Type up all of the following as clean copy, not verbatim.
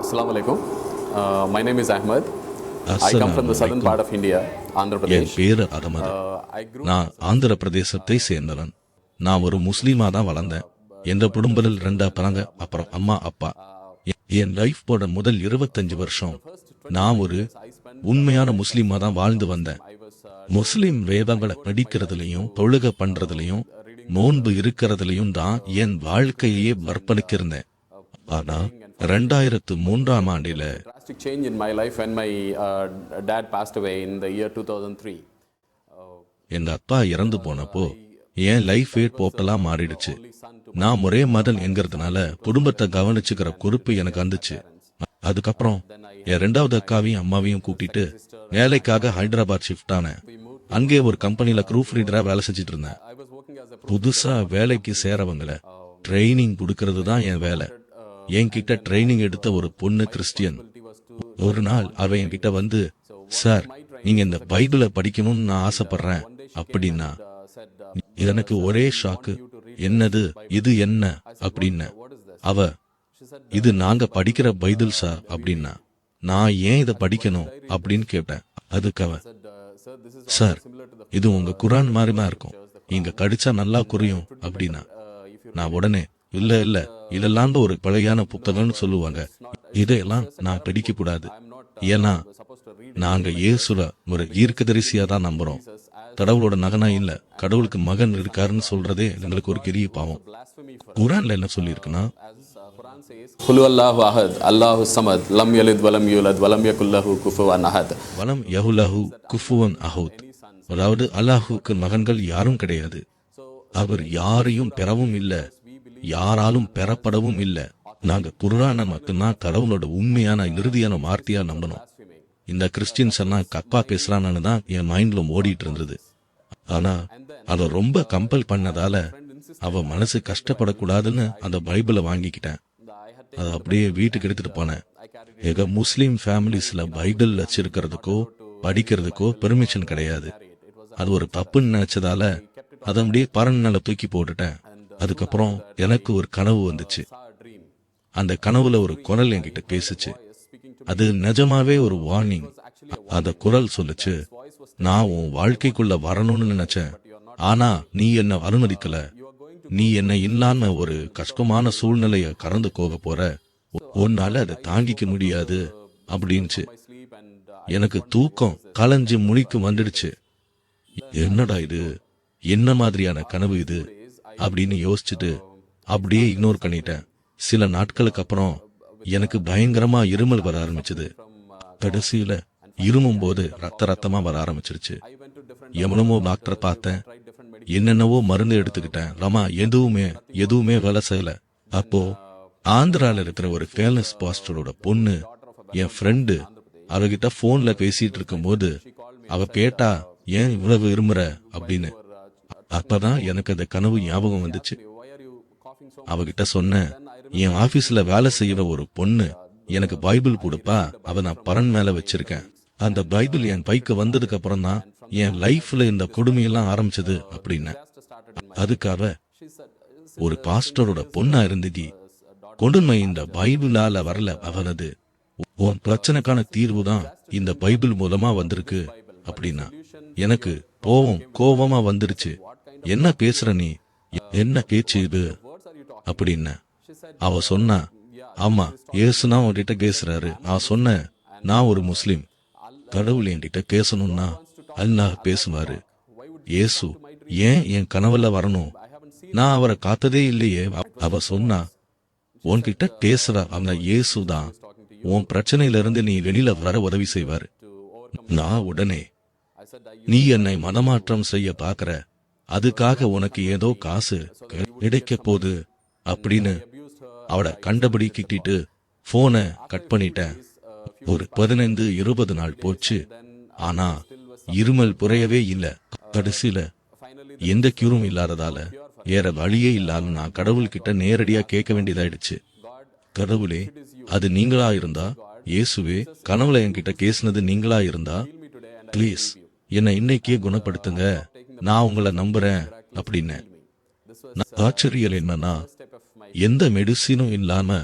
Assalamu alaikum. My name is Ahmed. I come from the southern part of India, Andhra N Pradesh. பேரு Ahmed. I grew நான் ஆந்திர பிரதேசத்தை சேர்ந்தவன். நான் ஒரு முஸ்லீமா தான் வளர்ந்தேன். எந்த குடும்பத்தில் 2 பசங்க, அப்புறம் அம்மா அப்பா. என் லைஃபோட முதல் 25 வருஷம் நான் ஒரு உண்மையான முஸ்லீமா தான் வாழ்ந்து வந்தேன். முஸ்லீம் வேதங்களை படிக்கிறதுலையும் தொழுகை பண்றதுலையும் நோன்பு இருக்கிறதுலையும் தான் என் வாழ்க்கையே அர்ப்பணிக்கிறேன். ஆனா 2003ஆம் ஆண்டில drastic change in my life when my dad passed away in the year 2003. எங்க அப்பா இறந்து போனப்போ என் லைஃபே டோட்டலா மாறிடுச்சு. நான் ஒரே மதன் என்கிறதுனால குடும்பத்தை கவனிச்சுக்கிற பொறுப்பு எனக்கு வந்துச்சு. அதுக்கப்புறம் என் 2வது அக்காவையும் அம்மாவையும் கூட்டிட்டு வேலைக்காக ஹைதராபாத் ஷிஃப்ட் ஆனேன். அங்கே ஒரு கம்பெனில ப்ரூஃப் ரீடரா வேலை செஞ்சுட்டு இருந்தேன். புதுசா வேலைக்கு சேரவங்கள ட்ரைனிங் கொடுக்கறது தான் என் வேலை. என்கிட்ட ட்ரைனிங் எடுத்த ஒரு பொண்ணு கிறிஸ்டியன். ஒரு நாள் அவ என்கிட்ட வந்து, சார், நீங்க இந்த பைபிளை படிக்கணும்னு நான் ஆசைப்படுறேன் அப்படின்னா எனக்கு ஒரே ஷாக்கு. என்னது இது, என்ன அப்படின்ன. அவ, இது நாங்க படிக்கிற பைபிள் சார் அப்படின்னா. நான் ஏன் இதை படிக்கணும் அப்படின்னு கேட்டேன். அதுக்கு அவ, சார், இது உங்க குரான் மாதிரி தான் இருக்கும், இங்க கடிச்சா நல்லா குறையும் அப்படின்னா. நான் உடனே, இல்ல இல்ல, இதெல்லாம் ஒரு பழையான புத்தகம்னு சொல்லுவாங்க, இதையெல்லாம் நான் படிக்க கூடாது. ஏன்னா நாங்க இயேசுல ஒரு ஈர்க்கதரிசியா தான் நம்புறோம். கடவுளோட நகனா இல்ல, கடவுளுக்கு மகன் இருக்காருன்னு சொல்றதே எங்களுக்கு ஒரு பெரிய பாவம். குரான்ல என்ன சொல்லி இருக்குன்னா, Qul huwallahu ahad, Allahu samad, lam yalid walam yulad walam yakul lahu kufuwan ahad. வலம் யஹுலஹு குஃபுவன் அஹூத். அதாவது அல்லாஹுக்கு மகன்கள் யாரும் கிடையாது. அவர் யாரையும் பெறவும் இல்ல, யாராலும் பெறப்படவும் இல்ல. நாங்க குர்ஆனை மட்டும்தான் கடவுளோட உண்மையான இறுதியான வார்த்தையா நம்பணும். இந்த கிறிஸ்டியன்ஸ் எல்லாம் கப்பா பேசுறான்னு தான் என் மைண்ட்ல ஓடிட்டு இருந்தது. ஆனா அத ரொம்ப கம்பல் பண்ணதால அவ மனசு கஷ்டப்படக்கூடாதுன்னு அந்த பைபிளை வாங்கிக்கிட்டேன். அதை அப்படியே வீட்டுக்கு எடுத்துட்டு போனேன். எங்க முஸ்லீம் ஃபேமிலிஸ்ல பைபிள் வச்சிருக்கிறதுக்கோ படிக்கிறதுக்கோ பெர்மிஷன் கிடையாது. அது ஒரு தப்புன்னு நினைச்சதால அதை அப்படியே பரண்னால தூக்கி போட்டுட்டேன். அதுக்கப்புறம் எனக்கு ஒரு கனவு வந்துச்சு. அந்த கனவுல ஒரு குரல் என்கிட்ட பேசுச்சு. அது நிஜமாவே ஒரு வார்னிங். அந்த குரல் சொல்லுச்சு, நான் உன் வாழ்க்கைக்குள்ள வரணும்னு நினைச்சேன், ஆனா நீ என்ன அனுமதிக்கல. நீ என்ன இல்லாம ஒரு கஷ்டமான சூழ்நிலைய கடந்து போக போற, உன்னால அதை தாங்கிக்க முடியாது அப்படின்ச்சு. எனக்கு தூக்கம் கலைஞ்சு முழிக்கு வந்துடுச்சு. என்னடா இது, என்ன மாதிரியான கனவு இது அப்படின்னு யோசிச்சுட்டு அப்படியே இக்னோர் பண்ணிட்டேன். சில நாட்களுக்கு அப்புறம் எனக்கு பயங்கரமா இருமல் வர ஆரம்பிச்சது. கடைசியில இருமும் போது ரத்தமா வர ஆரம்பிச்சிருச்சு. எவனமோ டாக்டரை பார்த்தேன், என்னென்னவோ மருந்து எடுத்துக்கிட்டேன். ரமா எதுவுமே வேலை செய்யல. அப்போ ஆந்திரால இருக்கிற ஒரு ஃபேமஸ் பாஸ்டரோட பொண்ணு, என் ஃப்ரெண்டு, அவகிட்ட போன்ல பேசிட்டு இருக்கும் போது அவ கேட்டா, ஏன் இவ்வளவு இருமுற அப்படின்னு. அப்பதான் எனக்கு அந்த கனவு ஞாபகம் வந்துச்சு. அவகிட்ட சொன்னேன், என் ஆபீஸ்ல வேலை செய்யற ஒரு பொண்ணு எனக்கு பைபிள் கொடுப்பா, அவ நான் பரன் மேல வச்சிருக்கேன். அந்த பைபிள் என் பைக்கு வந்ததுக்கு அப்புறம் தான் என் லைஃப்ல இந்த கொடுமையெல்லாம் ஆரம்பிச்சது அப்படின்னு. அதுக்காக ஒரு பாஸ்டரோட பொண்ணா இருந்தது. கொடுமை இந்த பைபிளால வரல, அவனது உன் பிரச்சனைக்கான தீர்வு தான் இந்த பைபிள் மூலமா வந்திருக்கு அப்படின்னா. எனக்கு கோபமா வந்துருச்சு. என்ன பேசுற நீ, என்ன பேச்சு இது அப்படின்னு. அவ சொன்னா, ஆமா, ஏசுனா உன்கிட்ட பேசுறாரு. நான் சொன்னேன், நான் ஒரு முஸ்லிம், கடவுள் என்கிட்ட பேசணும்னா அல்லாஹ் பேசுவாரு. ஏசு ஏன் என் கனவுல வரணும், நான் அவரை காத்ததே இல்லையே. அவ சொன்னா, உன்கிட்ட பேசுற அந்த இயேசு தான் உன் பிரச்சனையில இருந்து நீ வெளியில வர உதவி செய்வாரு. நான் உடனே, நீ என்னை மனமாற்றம் செய்ய பாக்குற, அதுக்காக உனக்கு ஏதோ காசு கிடைக்க போகுது அப்படின்னு அவட கண்டபடி கிட்டிட்டு போனை கட் பண்ணிட்டேன். ஒரு 15-20 நாள் போச்சு. ஆனா இருமல் புறையவே இல்ல. கடைசியில எந்த கியூரும் இல்லாததால வேற வழியே இல்லாம நான் கடவுள்கிட்ட நேரடியா கேட்க வேண்டியதாயிடுச்சு. கடவுளே, அது நீங்களா இருந்தா, இயேசுவே, கனவுல என்கிட்ட பேசினது நீங்களா இருந்தா, பிளீஸ் என்னை இன்னைக்கே குணப்படுத்துங்க, நான் உங்களை நம்புறேன் அப்படின்னு. ஆச்சரியம் என்னன்னா, எந்த மெடிசினும் இல்லாம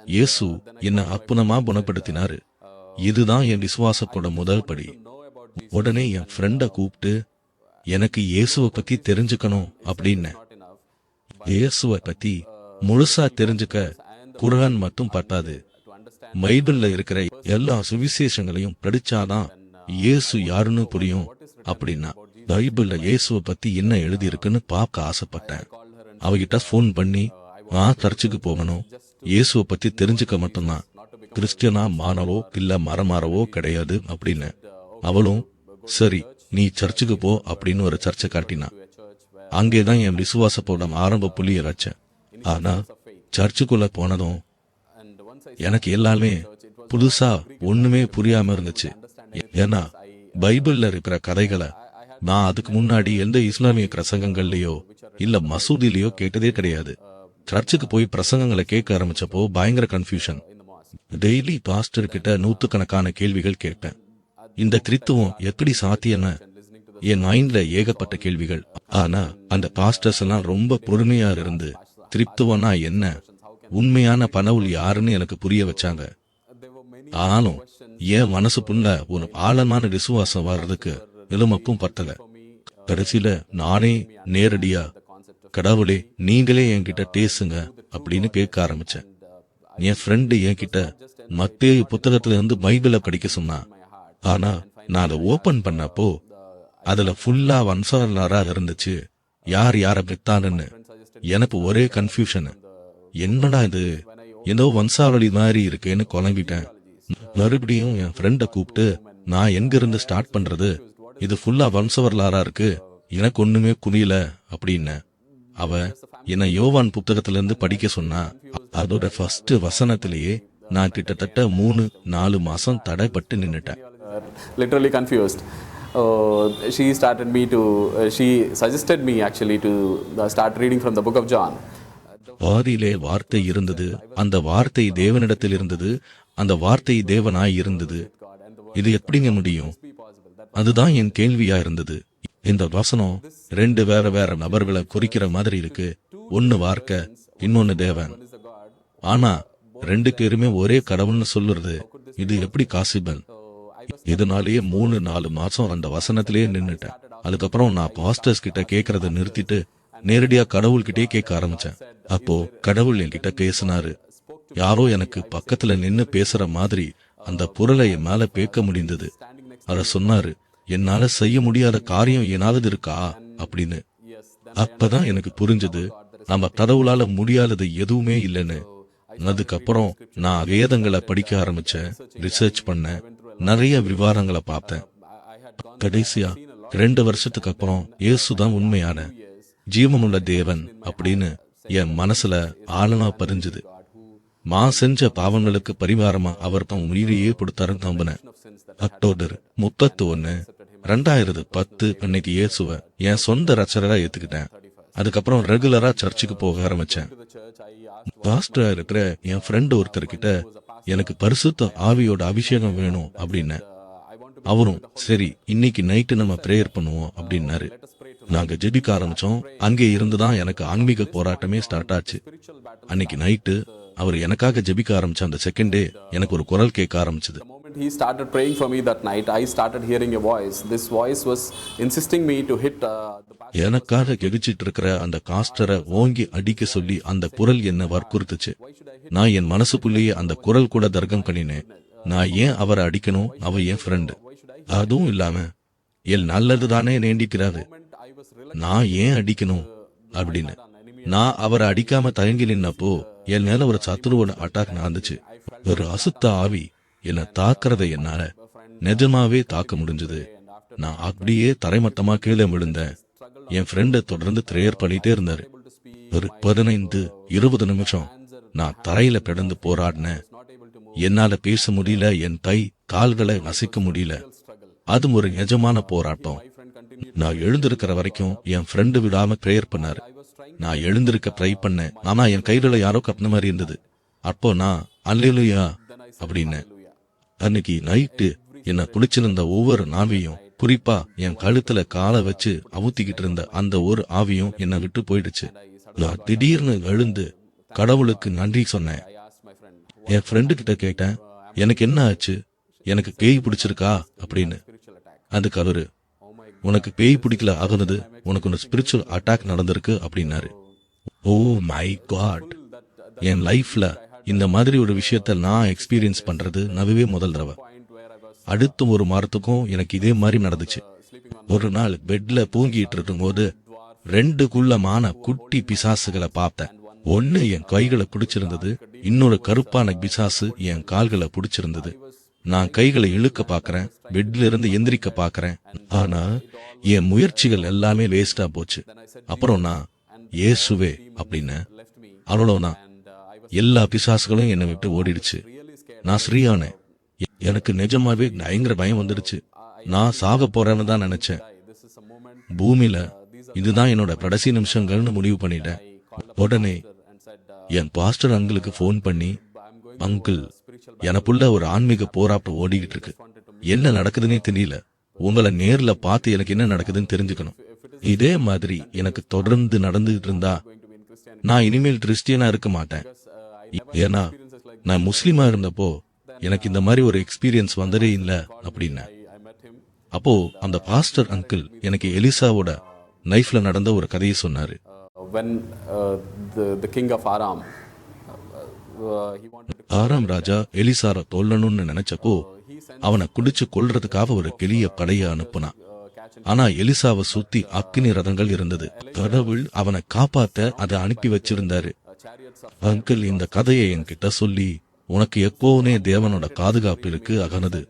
இயேசு என்ன அற்புதமா குணப்படுத்தினாரு. இதுதான் என் விசுவாசத்தோட முதல் படி. உடனே என் ஃப்ரெண்ட கூப்பிட்டு எனக்கு இயேசுவை பத்தி தெரிஞ்சுக்கணும் அப்படின்னு. இயேசுவை பத்தி முழுசா தெரிஞ்சுக்க குர்ஆன் மட்டும் பத்தாது, பைபிள்ல இருக்கிற எல்லா சுவிசேஷங்களையும் படிச்சாதான் இயேசு யாருன்னு புரியும் அப்படின்னா. பைபிள்ல இயேசுவை பத்தி என்ன எழுதி இருக்குன்னு பார்க்க ஆசைப்பட்டேன். அவகிட்ட போன் பண்ணி சர்ச்சுக்கு போகணும், இயேசுவை பத்தி தெரிஞ்சுக்க மட்டும்தான், கிறிஸ்டியனா மாறவோ இல்ல மரமாறவோ கிடையாது அப்படின்னு. அவளும் சரி நீ சர்ச்சுக்கு போ அப்படின்னு ஒரு சர்ச்சை காட்டினா. அங்கேதான் என் விசுவாசப்போட ஆரம்ப புள்ளிய வச்சேன். ஆனா சர்ச்சுக்குள்ள போனதும் எனக்கு எல்லாமே புதுசா ஒண்ணுமே புரியாம இருந்துச்சு. ஏன்னா பைபிள்ல இருக்கிற கதைகளை நான் அதுக்கு முன்னாடி எந்த இஸ்லாமிய பிரசங்கங்கள்லயோ இல்ல மசூதிலயோ கேட்டதே கிடையாது. சர்ச்சுக்கு போய் பிரசங்கங்களை கேட்க ஆரம்பிச்சப்போ பயங்கர கன்ஃபியூஷன். டெய்லி பாஸ்டர் கிட்ட நூத்துக்கணக்கான கேள்விகள் கேட்பேன். இந்த கிறித்துவம் எப்படி சாத்தியன என் மைண்ட்ல ஏகப்பட்ட கேள்விகள். ஆனா அந்த பாஸ்டர்ஸ் எல்லாம் ரொம்ப பொறுமையா இருந்து கிறித்துவனா என்ன, உண்மையான பனவுல் யாருன்னு எனக்கு புரிய வச்சாங்க. ஆனாலும் என் மனசுக்குள்ள ஒரு ஆழமான விசுவாசம் வர்றதுக்கு எலுமப்பும் பத்தல. கடைசியில நானே நேரடியா கடவுளே நீங்களே என்கிட்ட பேசுங்க அப்படின்னு கேட்க ஆரம்பிச்சேன். என் ஃப்ரெண்டு என்கிட்ட மத்தேயு புத்தகத்துல இருந்து பைபிளை படிக்க சொன்னா. ஆனா நான் அதை ஓபன் பண்ணப்போ அதுல ஃபுல்லா வம்சவரலாறா இருந்துச்சு, யார் யார பெத்தான்னு. எனக்கு ஒரே கன்ஃபியூஷன், என்னடா இது ஏதோ வம்சாவளி மாதிரி இருக்குன்னு குழம்பிட்டேன். மறுபடியும் என் ஃப்ரெண்ட கூப்பிட்டு நான் எங்க இருந்து ஸ்டார்ட் பண்றது, இது ஃபுல்லா வம்சவரலாறா இருக்கு, எனக்கு ஒண்ணுமே புரியல அப்படின்னு. அவ என்ன யோவான் புத்தகத்துல இருந்து படிக்க சொன்னா. அதோட ஃபர்ஸ்ட் வசனத்திலேயே நான் கிட்டத்தட்ட 3-4 மாசம் தடைப்பட்டு நின்னுட்டேன். Literally confused. She suggested me actually to start reading from the book of John. ஆதியிலே வார்த்தை இருந்தது, அந்த வார்த்தை தேவனிடத்தில் இருந்தது, அந்த வார்த்தை தேவனாய் இருந்தது. இது எப்படிங்க முடியும்? அதுதான் என் கேள்வியா இருந்தது. இந்த வசனம் 2 வேற வேற நபர்களை குறிக்கிற மாதிரி இருக்கு. ஒன்னு வார்த்தை, இன்னொன்னு தேவன். ஆனா 2 பேருமே ஒரே கடவுள்னு சொல்லுறது, இது எப்படி காசிபல்? இதனாலேயே 3-4 மாசம் அந்த வசனத்திலேயே நின்னுட்டேன். அதுக்கப்புறம் நான் பாஸ்டர்ஸ் கிட்ட கேட்கறத நிறுத்திட்டு நேரடியா கடவுள்கிட்டே கேட்க ஆரம்பிச்சேன். அப்போ கடவுள் என்கிட்ட பேசினாரு. யாரோ எனக்கு பக்கத்துல நின்னு பேசுற மாதிரி அந்த பொருளை என் மேல பேக்க முடிந்தது. அத சொன்னாரு, என்னால செய்ய முடியாத காரியம் ஏதாவது இருக்கா அப்படின்னு. அப்பதான் எனக்கு புரிஞ்சது, நம்ம கடவுளால முடியாதது எதுவுமே இல்லைன்னு. அதுக்கப்புறம் நான் வேதங்களை படிக்க ஆரம்பிச்சேன், ரிசர்ச் பண்ணேன், நிறைய விவரங்களை பார்த்தேன். கடைசியா 2 வருஷத்துக்கு அப்புறம் இயேசுதான் உண்மையான ஜீவமுள்ள தேவன் அப்படின்னு என் மனசுல ஆழமா பதிஞ்சது. நான் செஞ்ச பாவங்களுக்கு பரிகாரமா அவர் தான் உயிரையே கொடுத்தாருன்னு நம்பினேன். அக்டோபர் 31, 2010 அன்னைக்கு இயேசுவை என் சொந்த ரச்சரா ஏத்துக்கிட்டேன். அதுக்கப்புறம் ரெகுலரா சர்ச்சுக்கு போக ஆரம்பிச்சேன். பாஸ்டரா இருக்கிற என் ஃப்ரெண்ட் ஒருத்தர்கிட்ட எனக்கு பரிசுத்த ஆவியோட அபிஷேகம் வேணும் அப்படின்னு. அவரும் சரி இன்னைக்கு நைட்டு நம்ம பிரேயர் பண்ணுவோம் அப்படின்னாரு. நாங்க ஜெபிக்க ஆரம்பிச்சோம். அங்கே இருந்துதான் எனக்கு ஆன்மீக போராட்டமே ஸ்டார்ட் ஆச்சு. அன்னைக்கு நைட்டு அவர் எனக்காக ஜெபிக்க ஆரம்பிச்ச அந்த செகண்டே எனக்கு ஒரு குரல் கேட்க ஆரம்பிச்சது. He started praying for me that night. I started hearing a voice. This voice was insisting me to hit the எனக்காக கெவிச்சிட்டு இருக்கிற அந்த காஸ்டரை ஓங்கி அடிக்க சொல்லி அந்த குரல் என்ன வற்புறுத்துச்சு. நான் என் மனசுக்குள்ளேயே அந்த குரல் கூட தர்க்கம் பண்ணினேன். நான் ஏன் அவரை அடிக்கணும்? அவ என் ஃப்ரெண்டு. அதுவும் இல்லாம என் நல்லதுதானே நேண்டிக்கிறாரு, நான் ஏன் அடிக்கணும் அப்படின்னு. நான் அவரை அடிக்காம தயங்கி நின்னப்போ என் மேல ஒரு சத்துருவோட அட்டாக் நடந்துச்சு. ஒரு அசுத்த ஆவி என்ன தாக்குறத என்னால நிஜமாவே தாக்க முடிஞ்சது. நான் அப்படியே தரைமட்டமா கீழே விழுந்தேன். என் ஃப்ரெண்ட தொடர்ந்து பிரேயர் பண்ணிட்டே இருந்தாரு. ஒரு 15-20 நிமிஷம் நான் தரையில கிடந்து போராடினேன். என்னால பேச முடியல, என் கை கால்களை அசைக்க முடியல. அது ஒரு நிஜமான போராட்டம். நான் எழுந்திருக்கிற வரைக்கும் என் ஃப்ரெண்டு விடாம பிரேயர் பண்ணாரு. நான் எழுந்திருக்க ட்ரை பண்ணேன். ஆனா என் கையில யாரோ கட்டின மாதிரி இருந்தது. அப்போ நான் அல்லேலூயா அப்படின்னு. அன்னைக்கு நைட்டு என்ன குளிச்சிருந்த ஒவ்வொரு ஆவியும், குறிப்பா என் கழுத்துல காலை வச்சு அவுத்திக்கிட்டு இருந்த அந்த ஒரு ஆவியும் என்னை விட்டு போயிடுச்சு. நான் திடீர்னு எழுந்து கடவுளுக்கு நன்றி சொன்னேன். என் ஃப்ரெண்டு கிட்ட கேட்டேன், எனக்கு என்ன ஆச்சு, எனக்கு பேய் பிடிச்சிருக்கா அப்படின்னு. அதுக்கு அவரு, உனக்கு பேய் பிடிக்கல ஆகுனது, உனக்கு ஒரு ஸ்பிரிச்சுவல் அட்டாக் நடந்திருக்கு அப்படின்னாரு. ஓ மை காட், என் லைஃப்ல இந்த மாதிரி ஒரு விஷயத்த நான் எக்ஸ்பீரியன்ஸ் பண்றது நடுவே முதல் தடவை. அடுத்த ஒரு வாரத்துக்கும் எனக்கு இதே மாதிரி நடந்துச்சு. ஒரு நாள் பெட்ல தூங்கிட்டு இருக்கும்போது 2 குள்ளமான குட்டி பிசாசுகளை பார்த்தேன். ஒன்னு என் கைகளை பிடிச்சிருந்தது, இன்னொரு கருப்பான பிசாசு என் கால்களை பிடிச்சிருந்தது. நான் கைகளை இழுக்க பாக்குறேன், பெட்ல இருந்து எந்திரிக்க பாக்குறேன், ஆனா என் முயற்சிகள் எல்லாமே வேஸ்டா போச்சு. அப்புறம் நான் இயேசுவே அப்படின்னு அவ்வளவுதான், எல்லா பிசாசுகளும் என்னை விட்டு ஓடிடுச்சு. நான் ஸ்ரீயானே. எனக்கு நிஜமாவே பயங்கர பயம் வந்துடுச்சு. நான் சாக போறேன்னு தான் நினைச்சேன். பூமியில இதுதான் என்னோட கடைசி நிமிஷங்கள்னு முடிவு பண்ணிட்டேன். உடனே என் பாஸ்டர் அங்கிளுக்கு போன் பண்ணி, அங்கிள், எனக்குள்ள ஒரு ஆன்மீக போராட்டம் ஓடிக்கிட்டு இருக்கு, என்ன நடக்குதுன்னே தெரியல, உங்களை நேர்ல பார்த்து எனக்கு என்ன நடக்குதுன்னு தெரிஞ்சுக்கணும். இதே மாதிரி எனக்கு தொடர்ந்து நடந்துகிட்டு இருந்தா நான் இனிமேல் கிறிஸ்டியனா இருக்க மாட்டேன். ஏன்னா நான் முஸ்லீமா இருந்தப்போ எனக்கு இந்த மாதிரி ஒரு எக்ஸ்பீரியன்ஸ் வந்ததே இல்ல அப்படின்னு. அப்போ அந்த பாஸ்டர் அங்கிள் எனக்கு எலிசாவோட லைஃப்ல நடந்த ஒரு கதையை சொன்னாரு. When the king of Aram, he wanted to ஆராம் ராஜா எலிசார தொல்லணும்னு நினைச்சப்போ அவனை குடிச்சு கொல்றதுக்காக ஒரு பெரிய படைய அனுப்புனான். ஆனா எலிசாவை சுத்தி அக்கினி ரதங்கள் இருந்தது. கடவுள் அவனை காப்பாத்த அதை அனுப்பி வச்சிருந்தாரு. அங்கிள் இந்த கதையை என்கிட்ட சொல்லி, உனக்கு எப்போவுனே தேவனோட பாதுகாப்பு இருக்கு அகனது.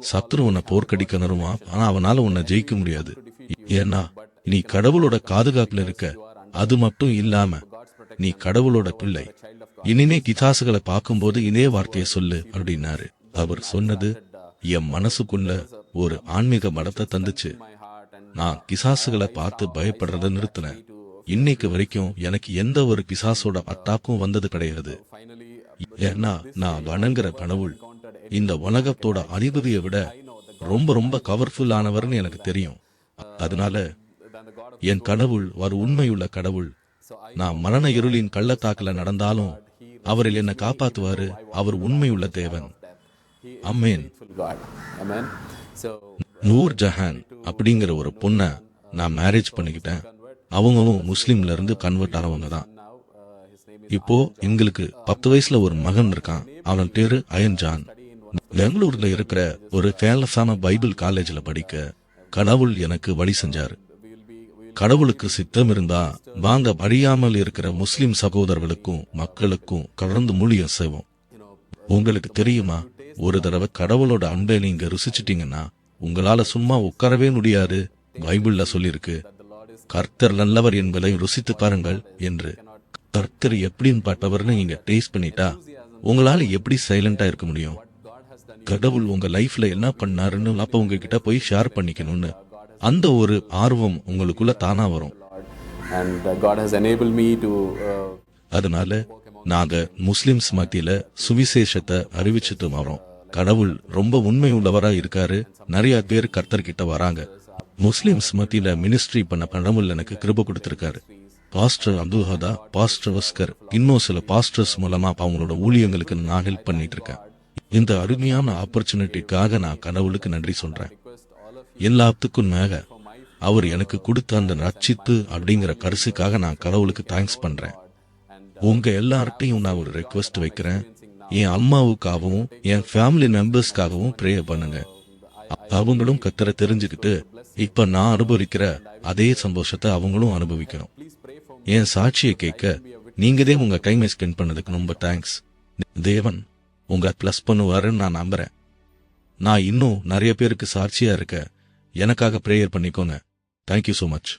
சத்ரு உன்னை போர்க்கடிக்க நருவான், ஆனா அவனால உன்னை ஜெயிக்க முடியாது. ஏன்னா நீ கடவுளோட பாதுகாப்புல இருக்க. அது மட்டும் இல்லாம நீ கடவுளோட பிள்ளை. இனிமே கிதாசுகளை பார்க்கும்போது இதே வார்த்தையை சொல்லு அப்படின்னாரு. அவர் சொன்னது என் மனசுக்குள்ள ஒரு ஆன்மீக மடத்தை தந்துச்சு. நான் பிசாசுகளை பார்த்து பயப்படுறத நிறுத்தினேன். இன்னைக்கு வரைக்கும் எனக்கு எந்த ஒரு பிசாசோட அட்டாக்கும் வந்தது கிடையாது. ஏன்னா நான் வணங்குற கடவுள் இந்த உலகத்தோட அதிபதியை விட ரொம்ப ரொம்ப பவர்ஃபுல் ஆனவர்னு எனக்கு தெரியும். அதனால என் கடவுள் ஒரு உண்மையுள்ள கடவுள். நான் மரண இருளின் கள்ளத்தாக்குல நடந்தாலும் அவரில் என்னை காப்பாத்துவாரு. அவர் உண்மையுள்ள தேவன். அமேன். நூர் ஜஹான் அப்படிங்கிற ஒரு பொண்ணை நான் மேரேஜ் பண்ணிக்கிட்டேன். அவங்களும் முஸ்லீம்ல இருந்து கன்வெர்ட் ஆனவங்க தான். இப்போ எங்களுக்கு 10 வயசுல ஒரு மகன் இருக்கான். அவன் பேரு அயன் ஜான். பெங்களூர்ல இருக்கிற ஒரு ஃபேமஸான பைபிள் காலேஜ்ல படிக்க கடவுள் எனக்கு வழி செஞ்சாரு. கடவுளுக்கு சித்தம் இருந்தா வாங்க அறியாமல் இருக்கிற முஸ்லிம் சகோதரர்களுக்கும் மக்களுக்கும் கலந்து மூலியம் செய்வோம். உங்களுக்கு தெரியுமா, ஒரு தடவை கடவுளோட அன்பை நீங்க ருசிச்சிட்டீங்கன்னா உங்களால சும்மா உட்காரவே முடியாது. பைபிள்ல சொல்லிருக்கு, கர்த்தர் நல்லவர் என்பதை ருசித்து பாருங்கள் என்று. கர்த்தர் எப்படின்னு பார்த்தவர்னு நீங்க டேஸ்ட் பண்ணிட்டா உங்களால எப்படி சைலண்டா இருக்க முடியும்? கடவுள் உங்க லைஃப்ல என்ன பண்ணாருன்னு அப்ப உங்ககிட்ட போய் ஷேர் பண்ணிக்கணும்னு அந்த ஒரு ஆர்வம் உங்களுக்குள்ள தானா வரும். அதனால நாங்க முஸ்லிம்ஸ் மத்தியில சுவிசேஷத்தை அறிவிச்சுட்டு வரோம். கடவுள் ரொம்ப உண்மை உள்ளவரா இருக்காரு. நிறைய பேர் கர்த்தர்கிட்ட வராங்க. முஸ்லிம்ஸ் மத்தியில மினிஸ்ட்ரி பண்ண கடவுள் எனக்கு கிருபை கொடுத்திருக்காரு. பாஸ்டர் அப்துல்ஹதா, பாஸ்டர் ஒஸ்கர், இன்னும் சில பாஸ்டர்ஸ் மூலமா அவங்களோட ஊழியங்களுக்கு நான் ஹெல்ப் பண்ணிட்டு இருக்கேன். இந்த அருமையான ஆப்பர்ச்சுனிட்டிக்காக நான் கடவுளுக்கு நன்றி சொல்றேன். எல்லாத்துக்கும் மேல அவர் எனக்கு கொடுத்த அந்த ரட்சித்து அப்படிங்கிற கருசுக்காக நான் கடவுளுக்கு தேங்க்ஸ் பண்றேன். உங்க எல்லார்ட்டையும் நான் ஒரு ரெக்வெஸ்ட் வைக்கிறேன். என் அம்மாவுக்காகவும் என் ஃபேமிலி மெம்பர்ஸ்க்காகவும் ப்ரேயர் பண்ணுங்க. அவங்களும் கர்த்தரை தெரிஞ்சுக்கிட்டு இப்ப நான் அனுபவிக்கிற அதே சந்தோஷத்தை அவங்களும் அனுபவிக்கணும். என் சாட்சியை கேட்க நீங்கதே உங்க டைமை ஸ்பெண்ட் பண்ணதுக்கு ரொம்ப தேங்க்ஸ். தேவன் உங்க பிளஸ் பண்ணுவாருன்னு நான் நம்புறேன். நான் இன்னும் நிறைய பேருக்கு சாட்சியா இருக்க எனக்காக ப்ரேயர் பண்ணிக்கோங்க. Thank you so much.